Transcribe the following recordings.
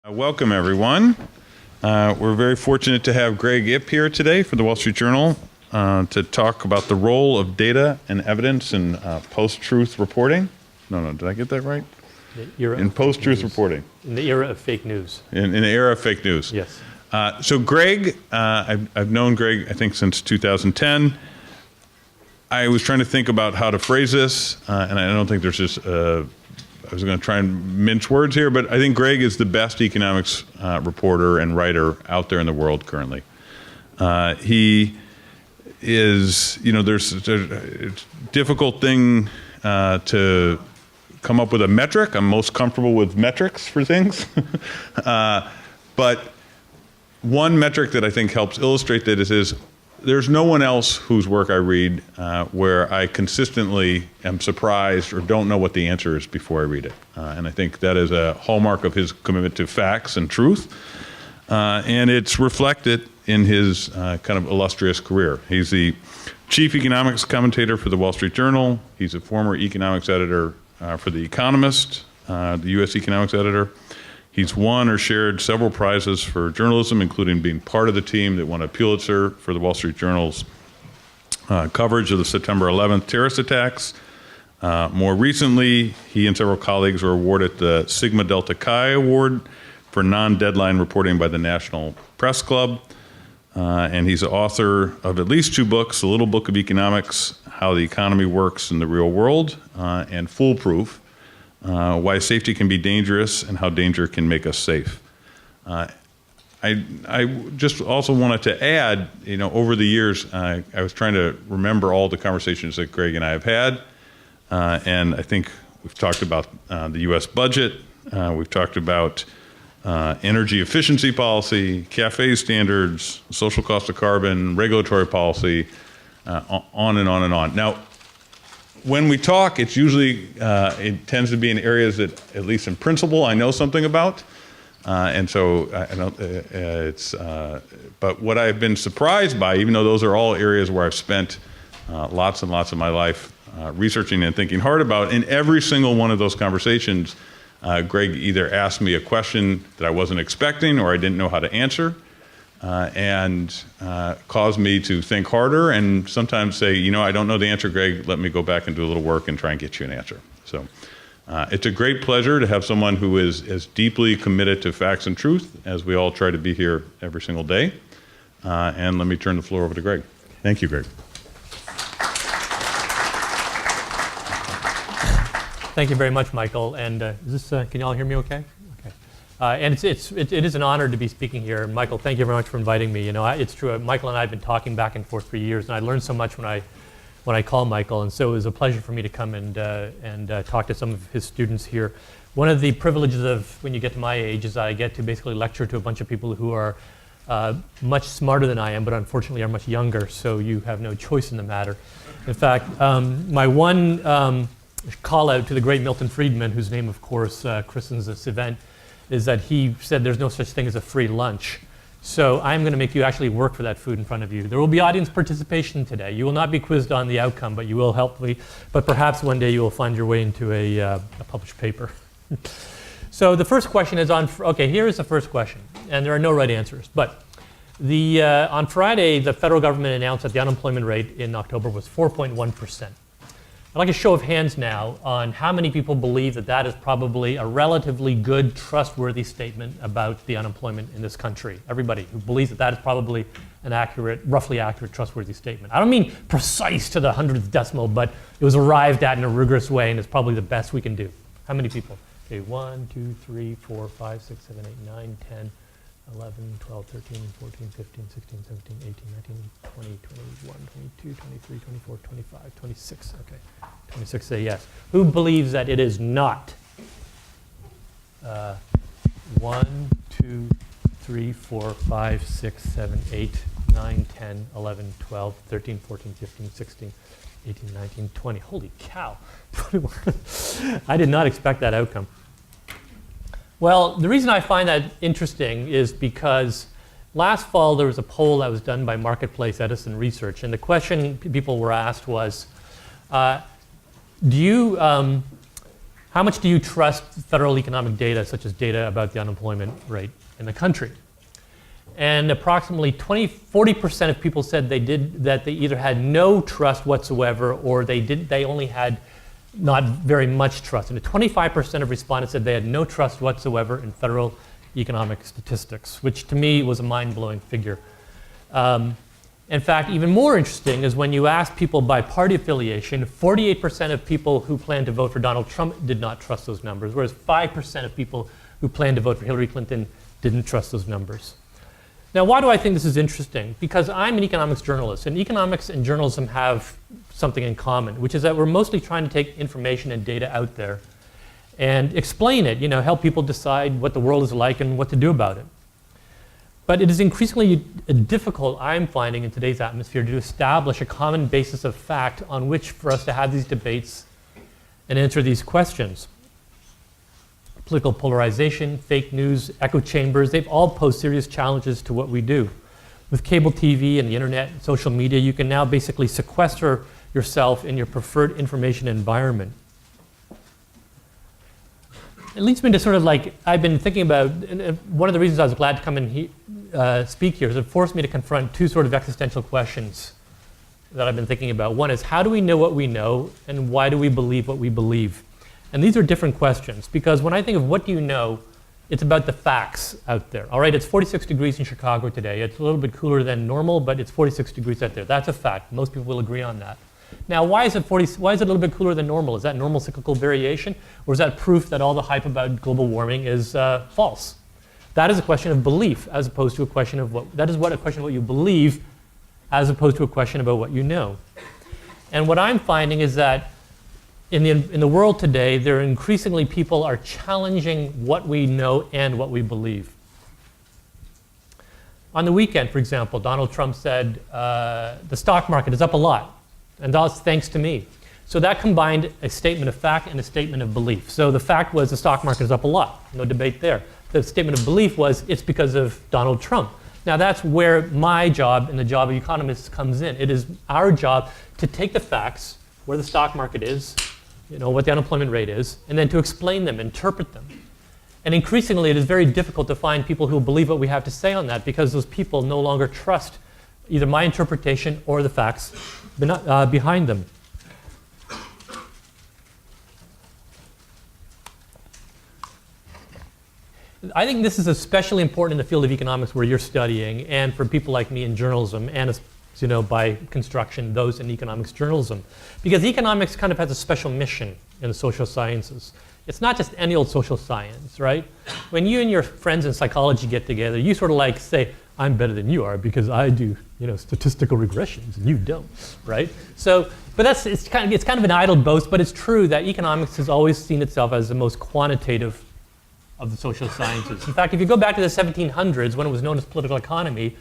Welcome, everyone. We're very fortunate to have Greg Ip here today for the Wall Street Journal to talk about the role of data and evidence in post-truth reporting. No, did I get that right? In post-truth reporting. In the era of fake news. In the era of fake news. Yes. So Greg, I've known Greg, I think, since 2010. I was trying to think about how to phrase this, and I don't think there's just I was going to try and mince words here, but I think Greg is the best economics reporter and writer out there in the world currently. He is, there's a difficult thing to come up with a metric. I'm most comfortable with metrics for things. But one metric that I think helps illustrate that is there's no one else whose work I read where I consistently am surprised or don't know what the answer is before I read it. And I think that is a hallmark of his commitment to facts and truth. And it's reflected in his kind of illustrious career. He's the chief economics commentator for the Wall Street Journal. He's a former economics editor for The Economist, the U.S. economics editor. He's won or shared several prizes for journalism, including being part of the team that won a Pulitzer for the Wall Street Journal's coverage of the September 11th terrorist attacks. More recently, he and several colleagues were awarded the Sigma Delta Chi Award for non-deadline reporting by the National Press Club. And he's the author of at least 2 books, The Little Book of Economics, How the Economy Works in the Real World, and Foolproof, Why Safety Can Be Dangerous and How Danger Can Make Us Safe. I just also wanted to add, over the years, I was trying to remember all the conversations that Greg and I have had. And I think we've talked about the U.S. budget. We've talked about energy efficiency policy, CAFE standards, social cost of carbon, regulatory policy, on and on and on. Now, when we talk, it's usually, it tends to be in areas that, at least in principle, I know something about. And so, but what I've been surprised by, even though those are all areas where I've spent lots and lots of my life researching and thinking hard about, in every single one of those conversations, Greg either asked me a question that I wasn't expecting or I didn't know how to answer, and caused me to think harder and sometimes say, I don't know the answer, Greg, let me go back and do a little work and try and get you an answer. So it's a great pleasure to have someone who is as deeply committed to facts and truth as we all try to be here every single day. And let me turn the floor over to Greg. Thank you, Greg. Thank you very much, Michael. And can you all hear me okay? Okay. And it is an honor to be speaking here. Michael, thank you very much for inviting me. It's true. Michael and I have been talking back and forth for years, and I learned so much when I call Michael. And so it was a pleasure for me to come and talk to some of his students here. One of the privileges of when you get to my age is I get to basically lecture to a bunch of people who are much smarter than I am, but unfortunately are much younger. So you have no choice in the matter. In fact, my one call out to the great Milton Friedman, whose name, of course, christens this event, is that he said there's no such thing as a free lunch. So I'm going to make you actually work for that food in front of you. There will be audience participation today. You will not be quizzed on the outcome, but you will help me. But perhaps one day you will find your way into a published paper. So the first question is okay, here is the first question. And there are no right answers. But on Friday, the federal government announced that the unemployment rate in October was 4.1%. I'd like a show of hands now on how many people believe that that is probably a relatively good, trustworthy statement about the unemployment in this country. Everybody who believes that that is probably an accurate, roughly accurate, trustworthy statement. I don't mean precise to the 100th decimal, but it was arrived at in a rigorous way and it's probably the best we can do. How many people? Okay, 1, 2, 3, 4, 5, 6, 7, 8, 9, 10, 11, 12, 13, 14, 15, 16, 17, 18, 19, 20, 21, 22, 23, 24, 25, 26. Okay, 26 say yes. Who believes that it is not? 1, 2, 3, 4, 5, 6, 7, 8, 9, 10, 11, 12, 13, 14, 15, 16, 18, 19, 20. Holy cow. I did not expect that outcome. Well, the reason I find that interesting is because last fall there was a poll that was done by Marketplace Edison Research, and the question people were asked was, how much do you trust federal economic data, such as data about the unemployment rate in the country? And approximately 40% of people said that they either had no trust whatsoever or they only had not very much trust. And 25% of respondents said they had no trust whatsoever in federal economic statistics, which to me was a mind-blowing figure. In fact, even more interesting is when you ask people by party affiliation, 48% of people who plan to vote for Donald Trump did not trust those numbers, whereas 5% of people who plan to vote for Hillary Clinton didn't trust those numbers. Now, why do I think this is interesting? Because I'm an economics journalist, and economics and journalism have something in common, which is that we're mostly trying to take information and data out there and explain it, help people decide what the world is like and what to do about it. But it is increasingly difficult, I'm finding, in today's atmosphere to establish a common basis of fact on which for us to have these debates and answer these questions. Political polarization, fake news, echo chambers, they've all posed serious challenges to what we do. With cable TV and the internet and social media, you can now basically sequester yourself in your preferred information environment. It leads me to sort of I've been thinking about, and one of the reasons I was glad to come and speak here is it forced me to confront two sort of existential questions that I've been thinking about. One is, how do we know what we know, and why do we believe what we believe? And these are different questions, because when I think of what do you know, it's about the facts out there. All right, it's 46 degrees in Chicago today. It's a little bit cooler than normal, but it's 46 degrees out there. That's a fact. Most people will agree on that. Now, why is it a little bit cooler than normal? Is that normal cyclical variation? Or is that proof that all the hype about global warming is false? That is a question of belief, as opposed to a question of a question of what you believe, as opposed to a question about what you know. And what I'm finding is that in the world today, there are increasingly people are challenging what we know and what we believe. On the weekend, for example, Donald Trump said, the stock market is up a lot. And that's thanks to me. So that combined a statement of fact and a statement of belief. So the fact was the stock market is up a lot. No debate there. The statement of belief was it's because of Donald Trump. Now that's where my job and the job of economists comes in. It is our job to take the facts, where the stock market is, what the unemployment rate is, and then to explain them, interpret them. And increasingly it is very difficult to find people who believe what we have to say on that, because those people no longer trust either my interpretation or the facts behind them. I think this is especially important in the field of economics where you're studying, and for people like me in journalism, and by construction, those in economics journalism. Because economics kind of has a special mission in the social sciences. It's not just any old social science, right? When you and your friends in psychology get together, you sort of say, I'm better than you are because I do, statistical regressions and you don't, right? So, but it's kind of an idle boast, but it's true that economics has always seen itself as the most quantitative of the social sciences. In fact, if you go back to the 1700s, when it was known as political economy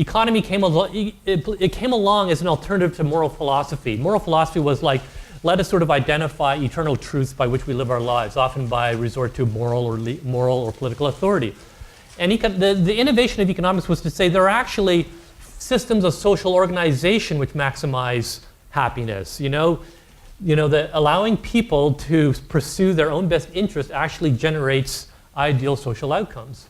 came along as an alternative to moral philosophy. Moral philosophy was let us sort of identify eternal truths by which we live our lives, often by resort to moral or political authority. And the innovation of economics was to say there are actually systems of social organization which maximize happiness. Allowing people to pursue their own best interest actually generates ideal social outcomes.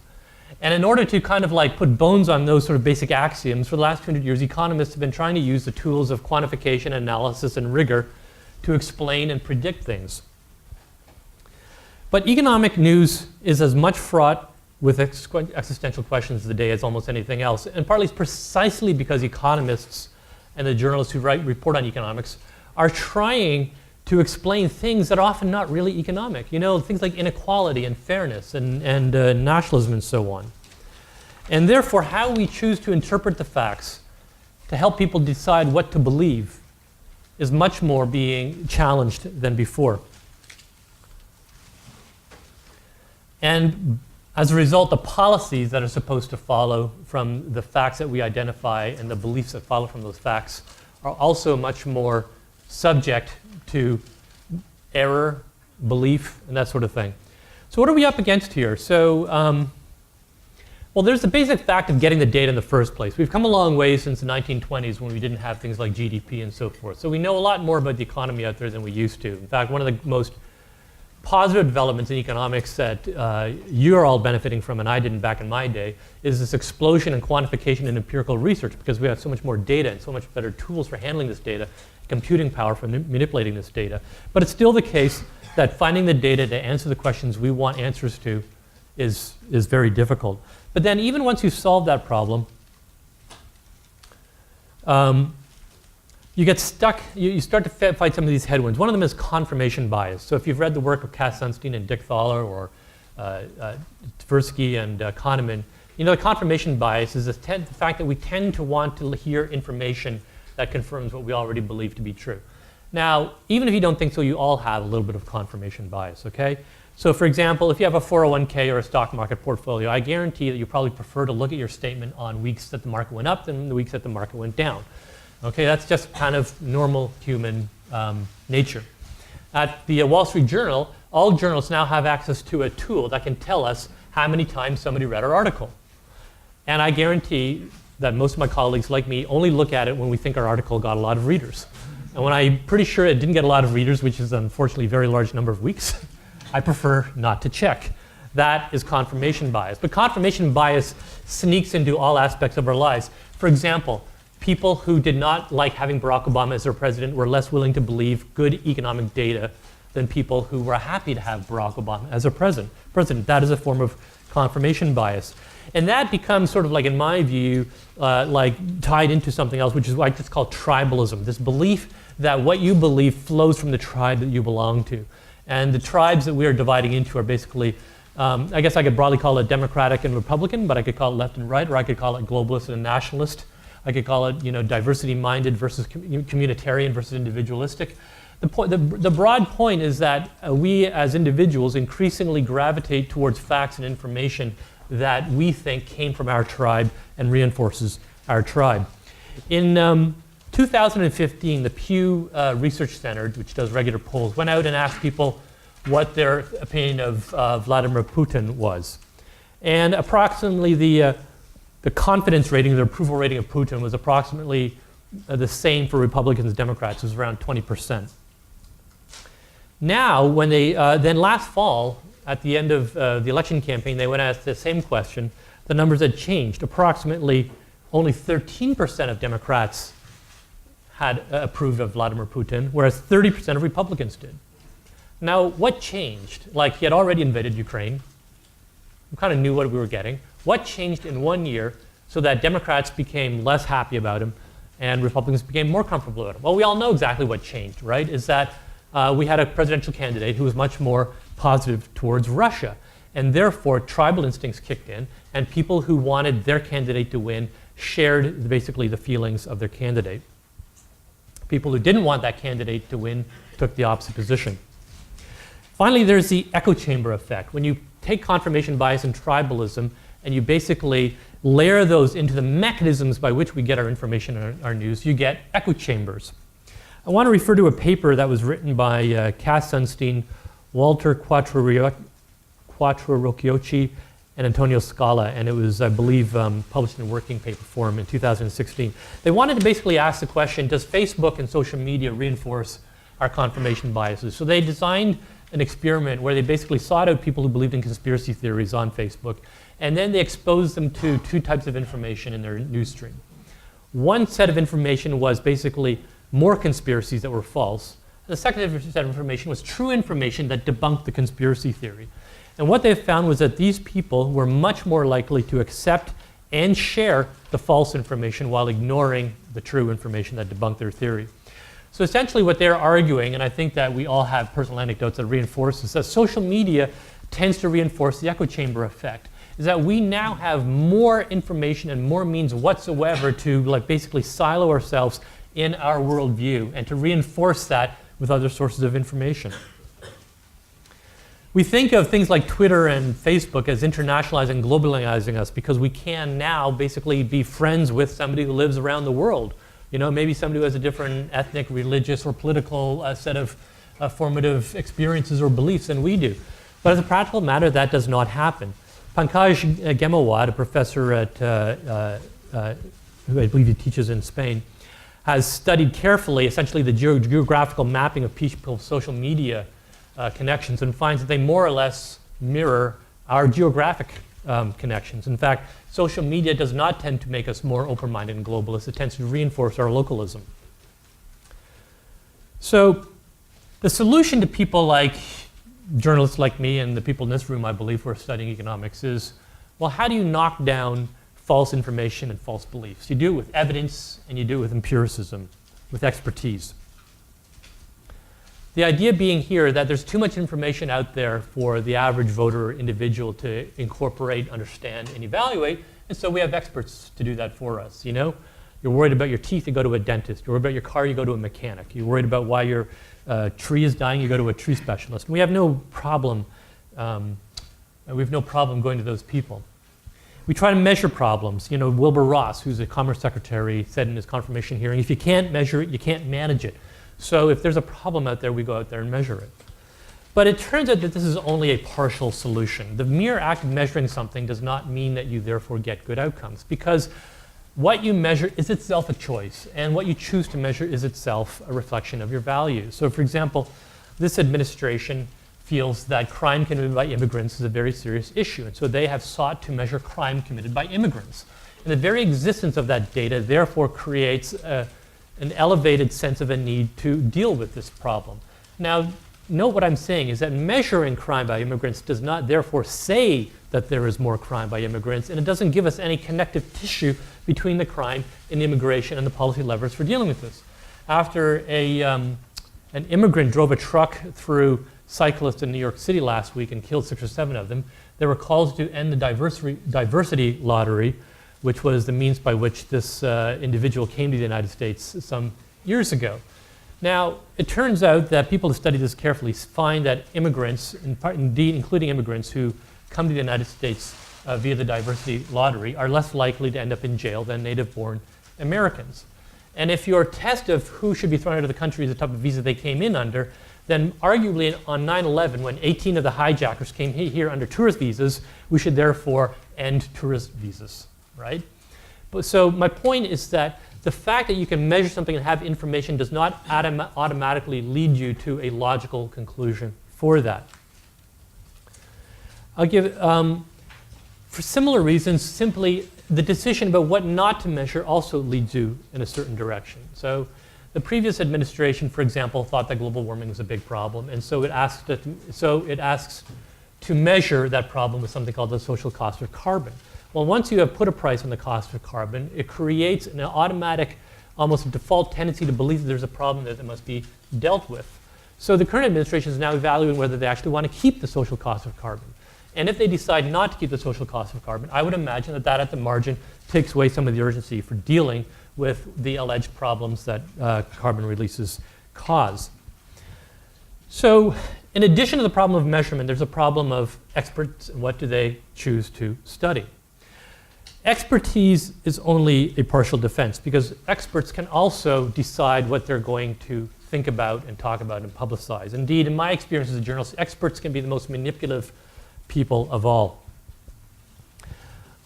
And in order to kind of put bones on those sort of basic axioms, for the last 200 years, economists have been trying to use the tools of quantification, analysis, and rigor to explain and predict things. But economic news is as much fraught with existential questions of the day as almost anything else, and partly precisely because economists and the journalists who report on economics are trying to explain things that are often not really economic. Things like inequality and fairness and nationalism and so on. And therefore, how we choose to interpret the facts to help people decide what to believe is much more being challenged than before. And as a result, the policies that are supposed to follow from the facts that we identify and the beliefs that follow from those facts are also much more subject to error, belief, and that sort of thing. So what are we up against here? So, well, there's the basic fact of getting the data in the first place. We've come a long way since the 1920s when we didn't have things like GDP and so forth. So we know a lot more about the economy out there than we used to. In fact, one of the most positive developments in economics that you're all benefiting from, and I didn't back in my day, is this explosion in quantification and empirical research, because we have so much more data and so much better tools for handling this data, computing power for manipulating this data. But it's still the case that finding the data to answer the questions we want answers to is very difficult. But then even once you solve that problem, you get stuck, you start to fight some of these headwinds. One of them is confirmation bias. So if you've read the work of Cass Sunstein and Dick Thaler or Tversky and Kahneman, you know the confirmation bias is the fact that we tend to want to hear information that confirms what we already believe to be true. Now, even if you don't think so, you all have a little bit of confirmation bias, okay? So for example, if you have a 401k or a stock market portfolio, I guarantee that you probably prefer to look at your statement on weeks that the market went up than the weeks that the market went down. Okay, that's just kind of normal human nature. At the Wall Street Journal, all journalists now have access to a tool that can tell us how many times somebody read our article. And I guarantee that most of my colleagues, like me, only look at it when we think our article got a lot of readers. And when I'm pretty sure it didn't get a lot of readers, which is unfortunately a very large number of weeks, I prefer not to check. That is confirmation bias. But confirmation bias sneaks into all aspects of our lives. For example, people who did not like having Barack Obama as their president were less willing to believe good economic data than people who were happy to have Barack Obama as their president. That is a form of confirmation bias. And that becomes sort of like, in my view, like tied into something else, which is what I just call tribalism. This belief that what you believe flows from the tribe that you belong to. And the tribes that we are dividing into are basically, I guess I could broadly call it Democratic and Republican, but I could call it left and right, or I could call it globalist and nationalist. I could call it, diversity-minded versus communitarian versus individualistic. The broad point is that we as individuals increasingly gravitate towards facts and information that we think came from our tribe and reinforces our tribe. In 2015, the Pew Research Center, which does regular polls, went out and asked people what their opinion of Vladimir Putin was. And approximately the confidence rating, the approval rating of Putin was approximately the same for Republicans and Democrats. It was around 20%. Now, when they, then last fall, at the end of the election campaign, they went and asked the same question. The numbers had changed. Approximately only 13% of Democrats had approved of Vladimir Putin, whereas 30% of Republicans did. Now, what changed? Like, he had already invaded Ukraine. We kind of knew what we were getting. What changed in 1 year so that Democrats became less happy about him and Republicans became more comfortable about him? Well, we all know exactly what changed, right? Is that we had a presidential candidate who was much more positive towards Russia. And therefore, tribal instincts kicked in, and people who wanted their candidate to win shared basically the feelings of their candidate. People who didn't want that candidate to win took the opposite position. Finally, there's the echo chamber effect. When you take confirmation bias and tribalism, and you basically layer those into the mechanisms by which we get our information and our news, you get echo chambers. I want to refer to a paper that was written by Cass Sunstein, Walter Quattrocchiotti, and Antonio Scala, and it was, I believe, published in a working paper form in 2016. They wanted to basically ask the question, does Facebook and social media reinforce our confirmation biases? So they designed an experiment where they basically sought out people who believed in conspiracy theories on Facebook, and then they exposed them to two types of information in their news stream. One set of information was basically more conspiracies that were false. The second set of information was true information that debunked the conspiracy theory. And what they found was that these people were much more likely to accept and share the false information while ignoring the true information that debunked their theory. So essentially what they're arguing, and I think that we all have personal anecdotes that reinforce this, that social media tends to reinforce the echo chamber effect, is that we now have more information and more means whatsoever to basically silo ourselves in our worldview and to reinforce that with other sources of information. We think of things like Twitter and Facebook as internationalizing and globalizing us because we can now basically be friends with somebody who lives around the world. Maybe somebody who has a different ethnic, religious, or political set of formative experiences or beliefs than we do. But as a practical matter, that does not happen. Pankaj Ghemawat, a professor at, who I believe he teaches in Spain, has studied carefully essentially the geographical mapping of people's social media connections and finds that they more or less mirror our geographic connections. In fact, social media does not tend to make us more open-minded and globalist. It tends to reinforce our localism. So the solution to people like journalists like me and the people in this room, I believe, who are studying economics is, well, how do you knock down false information and false beliefs? You do it with evidence and you do it with empiricism, with expertise. The idea being here that there's too much information out there for the average voter or individual to incorporate, understand, and evaluate, and so we have experts to do that for us. You know, you're worried about your teeth, you go to a dentist. You're worried about your car, you go to a mechanic. You're worried about why your tree is dying, you go to a tree specialist. And we have no problem. Going to those people. We try to measure problems. You know, Wilbur Ross, who's a Commerce Secretary, said in his confirmation hearing, if you can't measure it, you can't manage it. So if there's a problem out there, we go out there and measure it. But it turns out that this is only a partial solution. The mere act of measuring something does not mean that you therefore get good outcomes, because what you measure is itself a choice, and what you choose to measure is itself a reflection of your values. So for example, this administration feels that crime committed by immigrants is a very serious issue, and so they have sought to measure crime committed by immigrants. And the very existence of that data therefore creates an elevated sense of a need to deal with this problem. Now, note what I'm saying is that measuring crime by immigrants does not therefore say that there is more crime by immigrants, and it doesn't give us any connective tissue between the crime and the immigration and the policy levers for dealing with this. After an immigrant drove a truck through cyclists in New York City last week and killed 6 or 7 of them, there were calls to end the diversity lottery, which was the means by which this individual came to the United States some years ago. Now, it turns out that people who study this carefully find that immigrants, indeed including immigrants who come to the United States via the diversity lottery, are less likely to end up in jail than native-born Americans. And if your test of who should be thrown out of the country is the type of visa they came in under, then arguably on 9/11, when 18 of the hijackers came here under tourist visas, we should therefore end tourist visas, right? But so my point is that the fact that you can measure something and have information does not automatically lead you to a logical conclusion for that. I'll give, for similar reasons, simply the decision about what not to measure also leads you in a certain direction. So the previous administration, for example, thought that global warming was a big problem, and so it asks to measure that problem with something called the social cost of carbon. Well, once you have put a price on the cost of carbon, it creates an automatic, almost default tendency to believe that there's a problem that must be dealt with. So the current administration is now evaluating whether they actually want to keep the social cost of carbon. And if they decide not to keep the social cost of carbon, I would imagine that that at the margin takes away some of the urgency for dealing with the alleged problems that carbon releases cause. So in addition to the problem of measurement, there's a problem of experts and what do they choose to study. Expertise is only a partial defense because experts can also decide what they're going to think about and talk about and publicize. Indeed, in my experience as a journalist, experts can be the most manipulative people of all.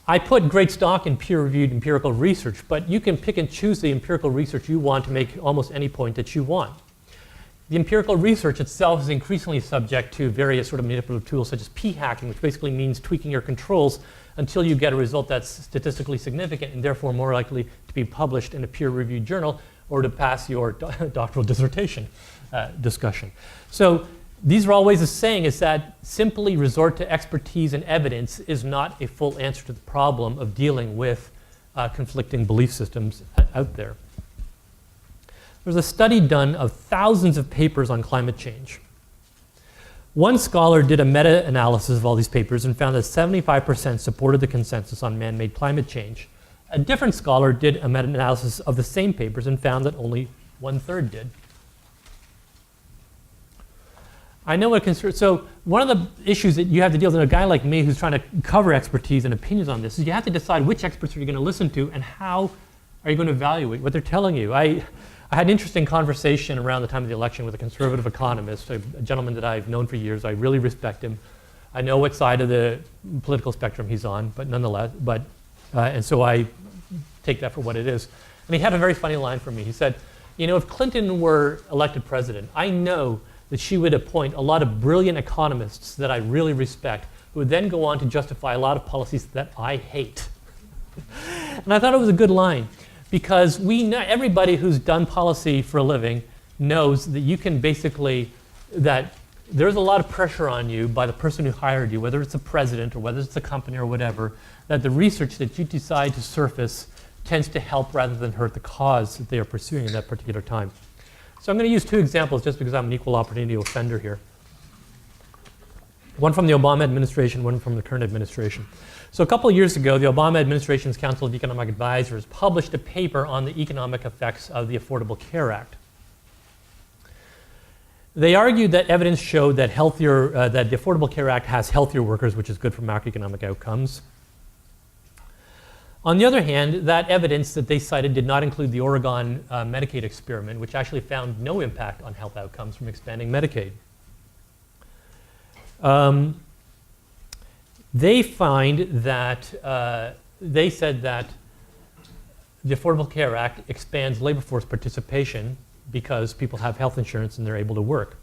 I put great stock in peer-reviewed empirical research, but you can pick and choose the empirical research you want to make almost any point that you want. The empirical research itself is increasingly subject to various sort of manipulative tools such as p-hacking, which basically means tweaking your controls until you get a result that's statistically significant and therefore more likely to be published in a peer-reviewed journal or to pass your doctoral dissertation discussion. So these are all ways of saying is that simply resort to expertise and evidence is not a full answer to the problem of dealing with conflicting belief systems out there. There's a study done of thousands of papers on climate change. One scholar did a meta-analysis of all these papers and found that 75% supported the consensus on man-made climate change. A different scholar did a meta-analysis of the same papers and found that only 1/3 did. I know what concerns. So one of the issues that you have to deal with, a guy like me who's trying to cover expertise and opinions on this, is you have to decide which experts are you going to listen to and how are you going to evaluate what they're telling you. I had an interesting conversation around the time of the election with a conservative economist, a gentleman that I've known for years. I really respect him. I know what side of the political spectrum he's on, but nonetheless, and so I take that for what it is. And he had a very funny line for me. He said, you know, if Clinton were elected president, I know that she would appoint a lot of brilliant economists that I really respect, who would then go on to justify a lot of policies that I hate. And I thought it was a good line, because we know, everybody who's done policy for a living knows that you can basically, that there's a lot of pressure on you by the person who hired you, whether it's the president or whether it's the company or whatever, that the research that you decide to surface tends to help rather than hurt the cause that they are pursuing in that particular time. So I'm going to use two examples just because I'm an equal opportunity offender here. One from the Obama administration, one from the current administration. So a couple of years ago, the Obama administration's Council of Economic Advisors published a paper on the economic effects of the Affordable Care Act. They argued that evidence showed that that the Affordable Care Act has healthier workers, which is good for macroeconomic outcomes. On the other hand, that evidence that they cited did not include the Oregon Medicaid experiment, which actually found no impact on health outcomes from expanding Medicaid. They find that, they said that the Affordable Care Act expands labor force participation because people have health insurance and they're able to work.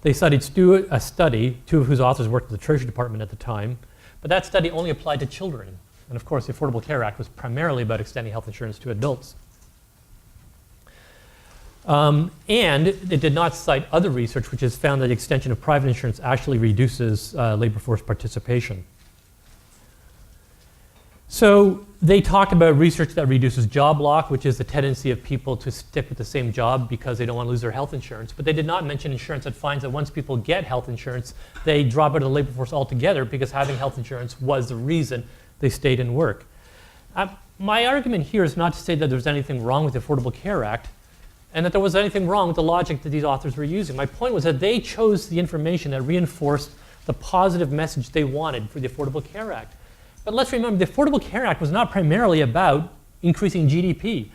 They studied a study, two of whose authors worked at the Treasury Department at the time, but that study only applied to children. And of course, the Affordable Care Act was primarily about extending health insurance to adults. And it did not cite other research which has found that the extension of private insurance actually reduces labor force participation. So they talked about research that reduces job lock, which is the tendency of people to stick with the same job because they don't want to lose their health insurance. But they did not mention insurance that finds that once people get health insurance, they drop out of the labor force altogether because having health insurance was the reason they stayed in work. My argument here is not to say that there's anything wrong with the Affordable Care Act and that there was anything wrong with the logic that these authors were using. My point was that they chose the information that reinforced the positive message they wanted for the Affordable Care Act. But let's remember, the Affordable Care Act was not primarily about increasing GDP.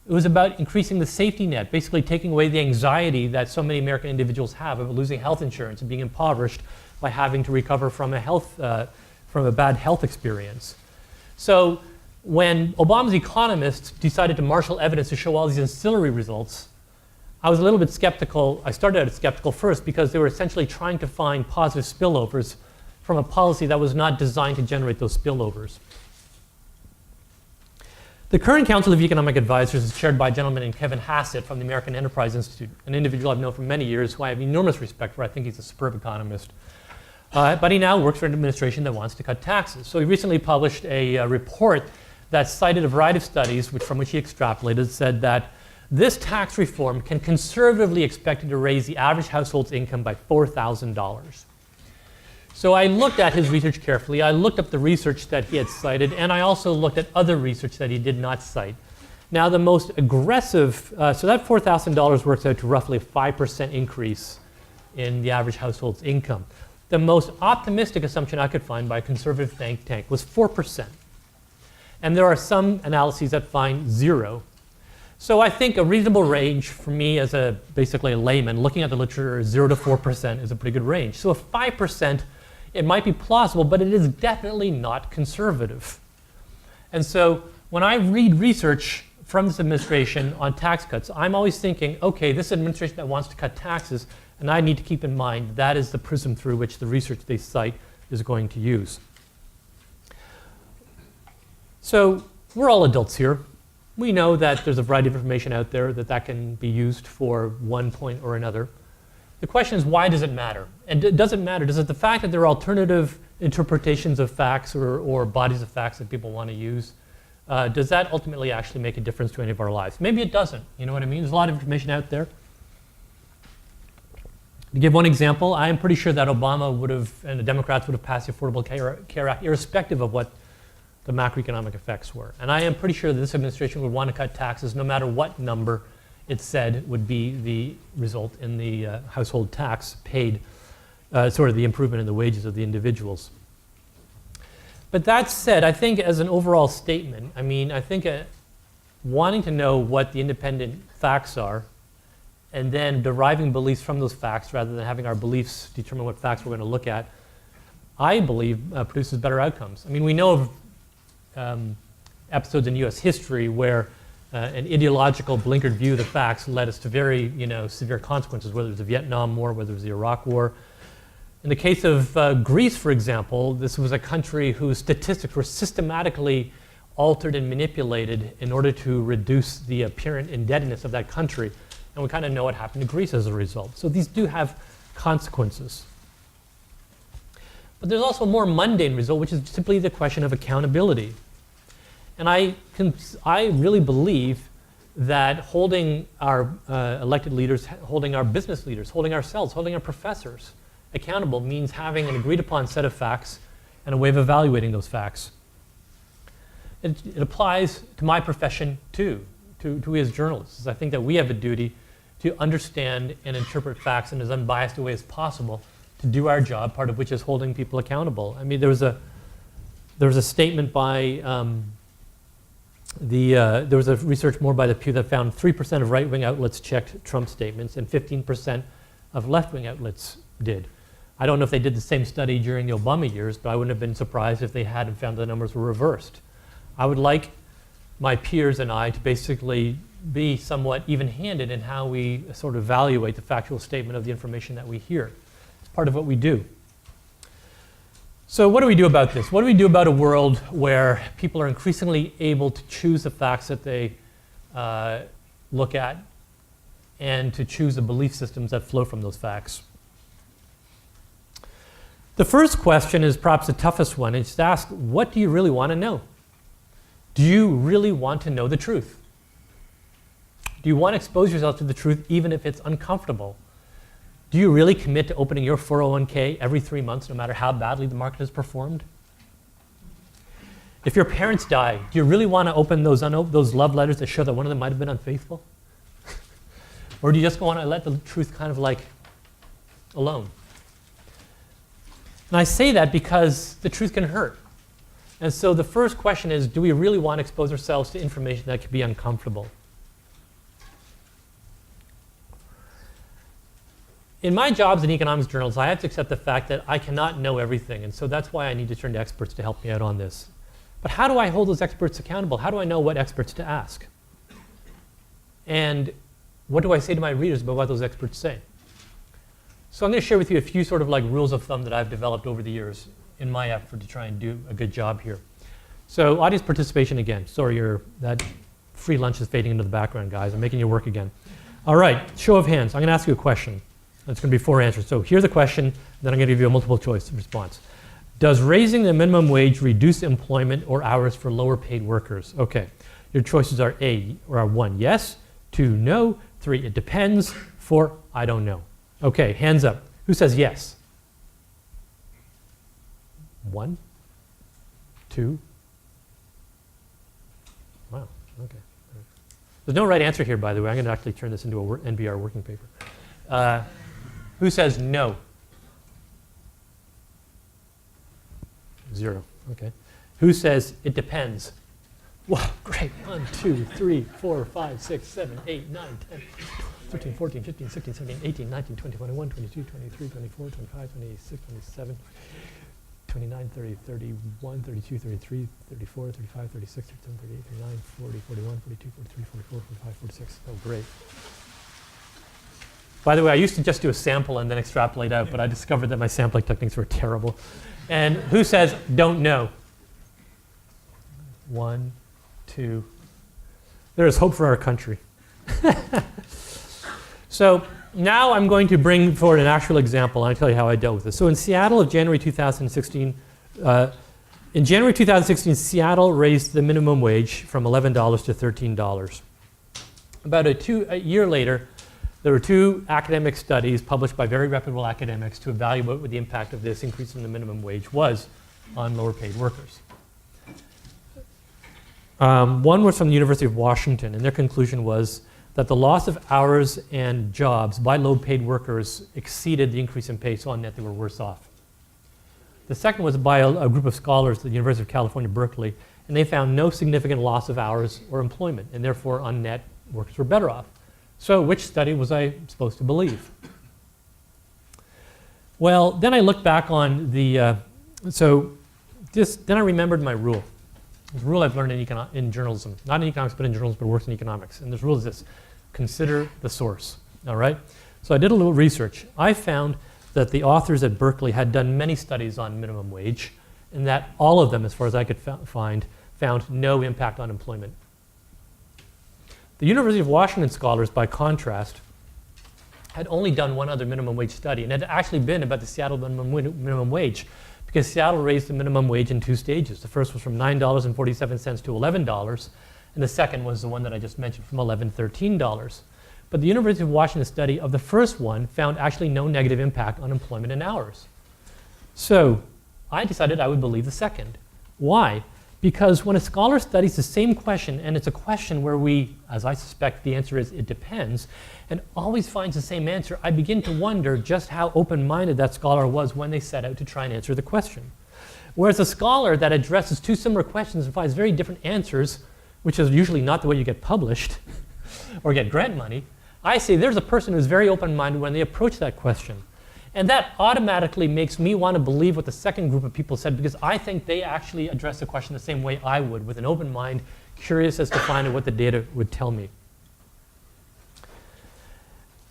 It was about increasing the safety net, basically taking away the anxiety that so many American individuals have of losing health insurance and being impoverished by having to recover from a bad health experience. So when Obama's economists decided to marshal evidence to show all these ancillary results, I was a little bit skeptical. I started out skeptical first because they were essentially trying to find positive spillovers from a policy that was not designed to generate those spillovers. The current Council of Economic Advisors is chaired by a gentleman named Kevin Hassett from the American Enterprise Institute, an individual I've known for many years who I have enormous respect for. I think he's a superb economist. But he now works for an administration that wants to cut taxes. So he recently published a report that cited a variety of studies from which he extrapolated, said that this tax reform can conservatively expected to raise the average household's income by $4,000. So I looked at his research carefully. I looked up the research that he had cited, and I also looked at other research that he did not cite. Now, the most aggressive, so that $4,000 works out to roughly a 5% increase in the average household's income. The most optimistic assumption I could find by a conservative think tank was 4%. And there are some analyses that find 0. So I think a reasonable range for me as basically a layman looking at the literature, 0 to 4% is a pretty good range. So a 5%, it might be plausible, but it is definitely not conservative. And so when I read research from this administration on tax cuts, I'm always thinking, okay, this administration that wants to cut taxes, and I need to keep in mind that is the prism through which the research they cite is going to use. So we're all adults here. We know that there's a variety of information out there that can be used for one point or another. The question is, why does it matter? And does it matter? Does it the fact that there are alternative interpretations of facts or bodies of facts that people want to use, does that ultimately actually make a difference to any of our lives? Maybe it doesn't. You know what I mean? There's a lot of information out there. To give one example, I am pretty sure that Obama would have, and the Democrats would have passed the Affordable Care Act irrespective of what the macroeconomic effects were. And I am pretty sure that this administration would want to cut taxes no matter what number it said would be the result in the household tax paid, sort of the improvement in the wages of the individuals. But that said, I think as an overall statement, I think wanting to know what the independent facts are and then deriving beliefs from those facts rather than having our beliefs determine what facts we're going to look at, I believe produces better outcomes. We know of episodes in US history where an ideological blinkered view of the facts led us to very severe consequences, whether it was the Vietnam War, whether it was the Iraq War. In the case of Greece, for example, this was a country whose statistics were systematically altered and manipulated in order to reduce the apparent indebtedness of that country. And we kind of know what happened to Greece as a result. So these do have consequences. But there's also a more mundane result, which is simply the question of accountability. And I really believe that holding our elected leaders, holding our business leaders, holding ourselves, holding our professors accountable means having an agreed upon set of facts and a way of evaluating those facts. It applies to my profession too, to we as journalists. I think that we have a duty to understand and interpret facts in as unbiased a way as possible to do our job, part of which is holding people accountable. I mean, there was a statement by there was a research more by the Pew that found 3% of right-wing outlets checked Trump statements and 15% of left-wing outlets did. I don't know if they did the same study during the Obama years, but I wouldn't have been surprised if they had and found the numbers were reversed. I would like my peers and I to basically be somewhat even-handed in how we sort of evaluate the factual statement of the information that we hear. It's part of what we do. So what do we do about this? What do we do about a world where people are increasingly able to choose the facts that they look at and to choose the belief systems that flow from those facts? The first question is perhaps the toughest one. It's to ask, what do you really want to know? Do you really want to know the truth? Do you want to expose yourself to the truth even if it's uncomfortable? Do you really commit to opening your 401k every 3 months no matter how badly the market has performed? If your parents die, do you really want to open those love letters that show that one of them might have been unfaithful? Or do you just want to let the truth kind of like alone? And I say that because the truth can hurt. And so the first question is, do we really want to expose ourselves to information that could be uncomfortable? In my jobs in economics journals, I have to accept the fact that I cannot know everything, and so that's why I need to turn to experts to help me out on this. But how do I hold those experts accountable? How do I know what experts to ask? And what do I say to my readers about what those experts say? So I'm going to share with you a few sort of like rules of thumb that I've developed over the years in my effort to try and do a good job here. So audience participation again. Sorry, that free lunch is fading into the background, guys. I'm making you work again. All right, show of hands. I'm going to ask you a question. It's going to be 4 answers. So here's the question, then I'm going to give you a multiple choice response. Does raising the minimum wage reduce employment or hours for lower paid workers? Okay, your choices are A or 1, yes, 2, no, 3, it depends, 4, I don't know. Okay, hands up. Who says yes? 1, 2. Wow, okay. There's no right answer here, by the way. I'm going to actually turn this into a NBR working paper. Who says no? 0, okay. Who says it depends? Wow, great. 1, 2, 3, 4, 5, 6, 7, 8, 9, 10, 13, 14, 15, 16, 17, 18, 19, 20, 21, 22, 23, 24, 25, 26, 27, 29, 30, 31, 32, 33, 34, 35, 36, 37, 38, 39, 40, 41, 42, 43, 44, 45, 46. Oh, great. By the way, I used to just do a sample and then extrapolate out, but I discovered that my sampling techniques were terrible. And who says don't know? 1, 2. There is hope for our country. So now I'm going to bring forward an actual example, and I'll tell you how I dealt with this. So in Seattle of January 2016, in January 2016, Seattle raised the minimum wage from $11 to $13. About a year later, there were 2 academic studies published by very reputable academics to evaluate what the impact of this increase in the minimum wage was on lower paid workers. One was from the University of Washington, and their conclusion was that the loss of hours and jobs by low-paid workers exceeded the increase in pay, so on net they were worse off. The second was by a group of scholars at the University of California, Berkeley, and they found no significant loss of hours or employment, and therefore on net workers were better off. So which study was I supposed to believe? Well, then I looked back on then I remembered my rule. There's a rule I've learned in journalism, not in economics, but in journalism, but works in economics. And this rule is this: consider the source. All right. So I did a little research. I found that the authors at Berkeley had done many studies on minimum wage, and that all of them, as far as I could find, found no impact on employment. The University of Washington scholars, by contrast, had only done one other minimum wage study, and it had actually been about the Seattle minimum wage, because Seattle raised the minimum wage in two stages. The first was from $9.47 to $11, and the second was the one that I just mentioned, from $11 to $13. But the University of Washington study of the first one found actually no negative impact on employment and hours. So I decided I would believe the second. Why? Because when a scholar studies the same question, and it's a question where we, as I suspect the answer is, it depends, and always finds the same answer, I begin to wonder just how open-minded that scholar was when they set out to try and answer the question. Whereas a scholar that addresses two similar questions and finds very different answers, which is usually not the way you get published or get grant money, I say there's a person who's very open-minded when they approach that question. And that automatically makes me want to believe what the second group of people said, because I think they actually address the question the same way I would, with an open mind, curious as to find out what the data would tell me.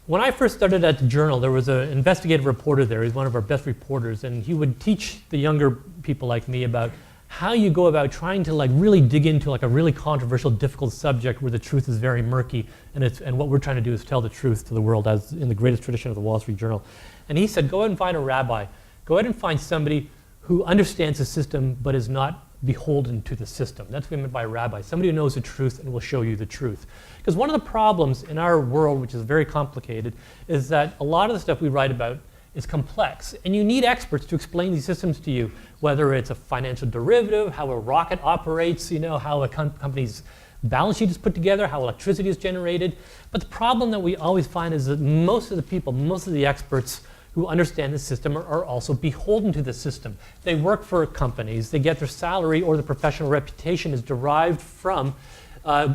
When I first started at the Journal, there was an investigative reporter there. He's one of our best reporters, and he would teach the younger people like me about how you go about trying to really dig into a really controversial, difficult subject where the truth is very murky, and what we're trying to do is tell the truth to the world, as in the greatest tradition of the Wall Street Journal. And he said, go ahead and find a rabbi. Go ahead and find somebody who understands the system but is not beholden to the system. That's what we meant by a rabbi, somebody who knows the truth and will show you the truth. Because one of the problems in our world, which is very complicated, is that a lot of the stuff we write about is complex, and you need experts to explain these systems to you, whether it's a financial derivative, how a rocket operates, how a company's balance sheet is put together, how electricity is generated. But the problem that we always find is that most of the people, most of the experts who understand the system are also beholden to the system. They work for companies, they get their salary, or the professional reputation is derived from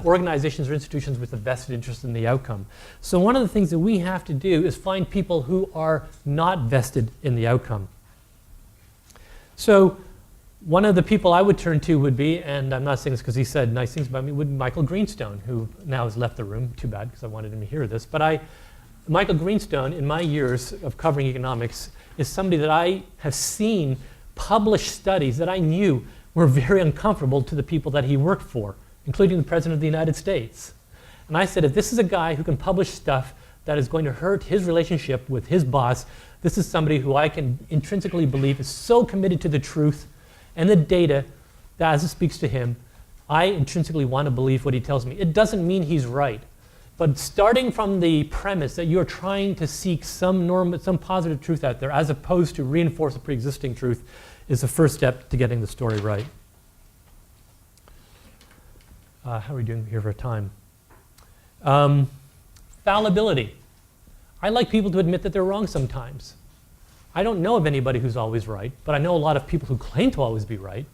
organizations or institutions with a vested interest in the outcome. So one of the things that we have to do is find people who are not vested in the outcome. So one of the people I would turn to would be, and I'm not saying this because he said nice things about me, would be Michael Greenstone, who now has left the room. Too bad, because I wanted him to hear this. But Michael Greenstone, in my years of covering economics, is somebody that I have seen publish studies that I knew were very uncomfortable to the people that he worked for, including the President of the United States. And I said, if this is a guy who can publish stuff that is going to hurt his relationship with his boss, this is somebody who I can intrinsically believe is so committed to the truth and the data that as it speaks to him, I intrinsically want to believe what he tells me. It doesn't mean he's right. But starting from the premise that you're trying to seek some positive truth out there, as opposed to reinforce a pre-existing truth, is the first step to getting the story right. How are we doing here for time? Fallibility. I like people to admit that they're wrong sometimes. I don't know of anybody who's always right, but I know a lot of people who claim to always be right,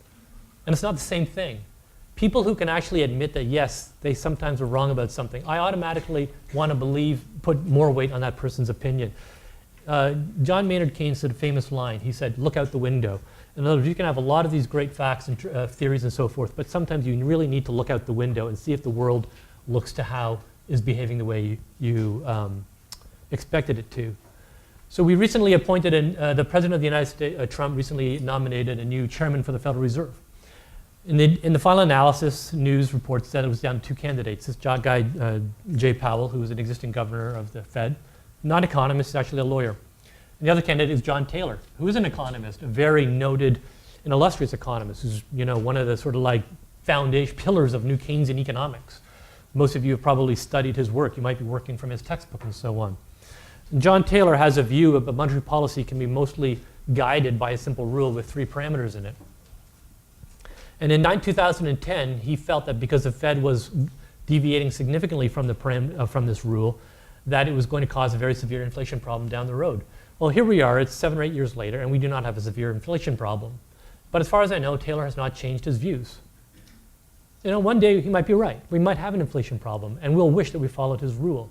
and it's not the same thing. People who can actually admit that, yes, they sometimes are wrong about something, I automatically want to put more weight on that person's opinion. John Maynard Keynes said a famous line. He said, look out the window. In other words, you can have a lot of these great facts and theories and so forth, but sometimes you really need to look out the window and see if the world looks to how is behaving the way you expected it to. So we recently appointed, the President of the United States, Trump, recently nominated a new chairman for the Federal Reserve. In the final analysis, news reports said it was down to two candidates. This guy, Jay Powell, who was an existing governor of the Fed, not economist, actually a lawyer. And the other candidate is John Taylor, who is an economist, a very noted and illustrious economist, who's one of the sort of foundation pillars of new Keynesian economics. Most of you have probably studied his work. You might be working from his textbook and so on. And John Taylor has a view that monetary policy can be mostly guided by a simple rule with three parameters in it. And in 2010, he felt that because the Fed was deviating significantly from this rule, that it was going to cause a very severe inflation problem down the road. Well, here we are, it's 7 or 8 years later, and we do not have a severe inflation problem. But as far as I know, Taylor has not changed his views. One day he might be right. We might have an inflation problem, and we'll wish that we followed his rule.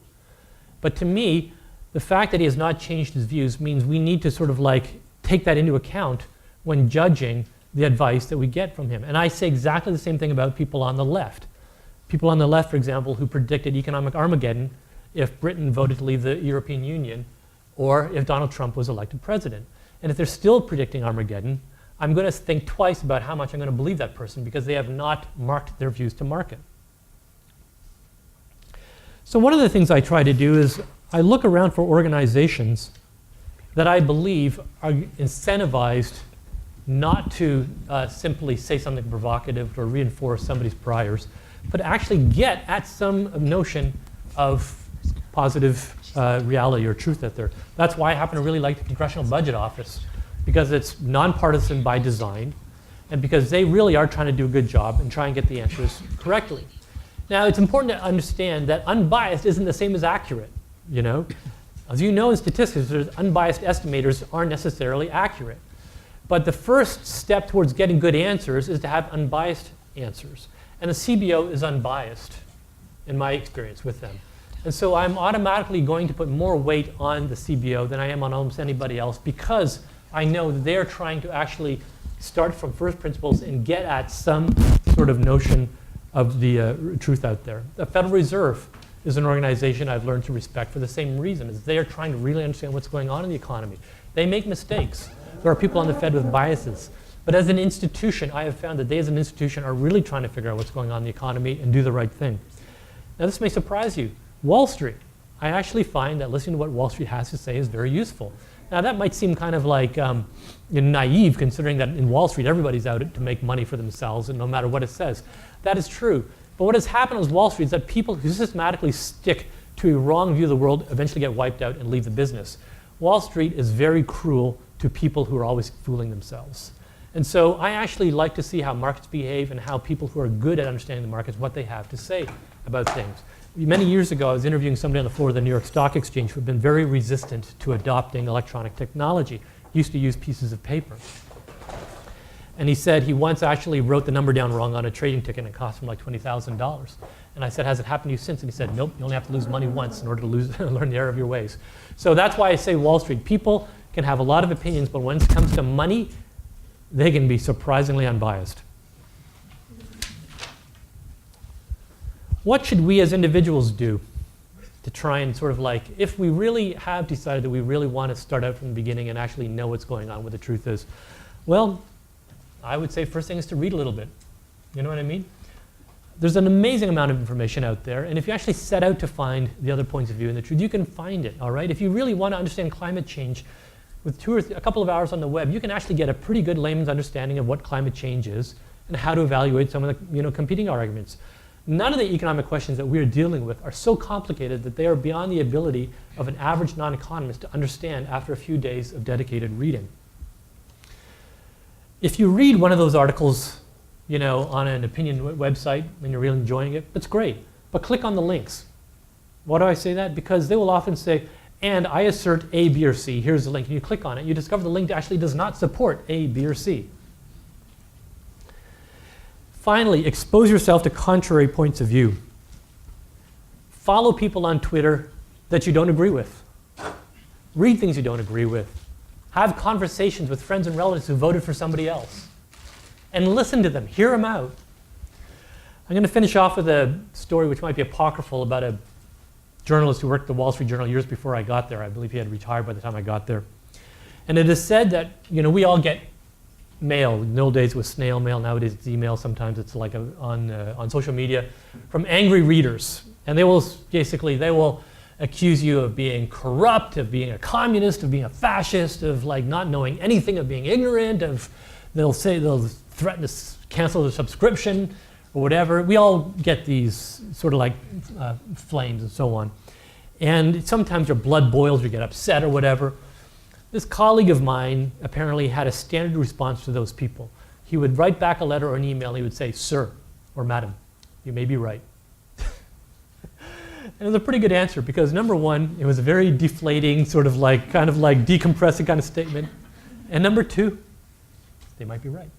But to me, the fact that he has not changed his views means we need to sort of take that into account when judging the advice that we get from him. And I say exactly the same thing about people on the left. People on the left, for example, who predicted economic Armageddon if Britain voted to leave the European Union or if Donald Trump was elected president. And if they're still predicting Armageddon, I'm going to think twice about how much I'm going to believe that person because they have not marked their views to market. So one of the things I try to do is I look around for organizations that I believe are incentivized not to simply say something provocative or reinforce somebody's priors, but actually get at some notion of positive reality or truth out there. That's why I happen to really like the Congressional Budget Office, because it's nonpartisan by design, and because they really are trying to do a good job and try and get the answers correctly. Now, it's important to understand that unbiased isn't the same as accurate, you know? As you know in statistics, unbiased estimators aren't necessarily accurate. But the first step towards getting good answers is to have unbiased answers. And the CBO is unbiased, in my experience with them. And so I'm automatically going to put more weight on the CBO than I am on almost anybody else because I know that they're trying to actually start from first principles and get at some sort of notion of the truth out there. The Federal Reserve is an organization I've learned to respect for the same reason, is they are trying to really understand what's going on in the economy. They make mistakes. There are people on the Fed with biases. But as an institution, I have found that they as an institution are really trying to figure out what's going on in the economy and do the right thing. Now this may surprise you. Wall Street. I actually find that listening to what Wall Street has to say is very useful. Now that might seem kind of like naive, considering that in Wall Street everybody's out to make money for themselves and no matter what it says. That is true. But what has happened with Wall Street is that people who systematically stick to a wrong view of the world eventually get wiped out and leave the business. Wall Street is very cruel to people who are always fooling themselves. And so I actually like to see how markets behave and how people who are good at understanding the markets, what they have to say about things. Many years ago, I was interviewing somebody on the floor of the New York Stock Exchange who had been very resistant to adopting electronic technology. He used to use pieces of paper. And he said he once actually wrote the number down wrong on a trading ticket and it cost him like $20,000. And I said, has it happened to you since? And he said, nope, you only have to lose money once in order to learn the error of your ways. So that's why I say Wall Street. People can have a lot of opinions, but when it comes to money, they can be surprisingly unbiased. What should we as individuals do to try and sort of like, if we really have decided that we really want to start out from the beginning and actually know what's going on, what the truth is? Well, I would say first thing is to read a little bit. You know what I mean? There's an amazing amount of information out there, and if you actually set out to find the other points of view and the truth, you can find it, all right? If you really want to understand climate change, with a couple of hours on the web, you can actually get a pretty good layman's understanding of what climate change is and how to evaluate some of the competing arguments. None of the economic questions that we're dealing with are so complicated that they are beyond the ability of an average non-economist to understand after a few days of dedicated reading. If you read one of those articles, on an opinion website and you're really enjoying it, that's great. But click on the links. Why do I say that? Because they will often say, and I assert A, B, or C. Here's the link. And you click on it. You discover the link actually does not support A, B, or C. Finally, expose yourself to contrary points of view. Follow people on Twitter that you don't agree with. Read things you don't agree with. Have conversations with friends and relatives who voted for somebody else. And listen to them. Hear them out. I'm going to finish off with a story which might be apocryphal about a journalist who worked at the Wall Street Journal years before I got there. I believe he had retired by the time I got there. And it is said that we all get mail. In the old days it was snail mail. Nowadays it's email. Sometimes it's like on social media from angry readers. And they will accuse you of being corrupt, of being a communist, of being a fascist, of like not knowing anything, of being ignorant, they'll threaten to cancel the subscription or whatever. We all get these sort of like flames and so on. And sometimes your blood boils, you get upset or whatever. This colleague of mine apparently had a standard response to those people. He would write back a letter or an email, and he would say, "Sir," or "Madam, you may be right." And it was a pretty good answer because number one, it was a very deflating, kind of like decompressing kind of statement. And number two, they might be right.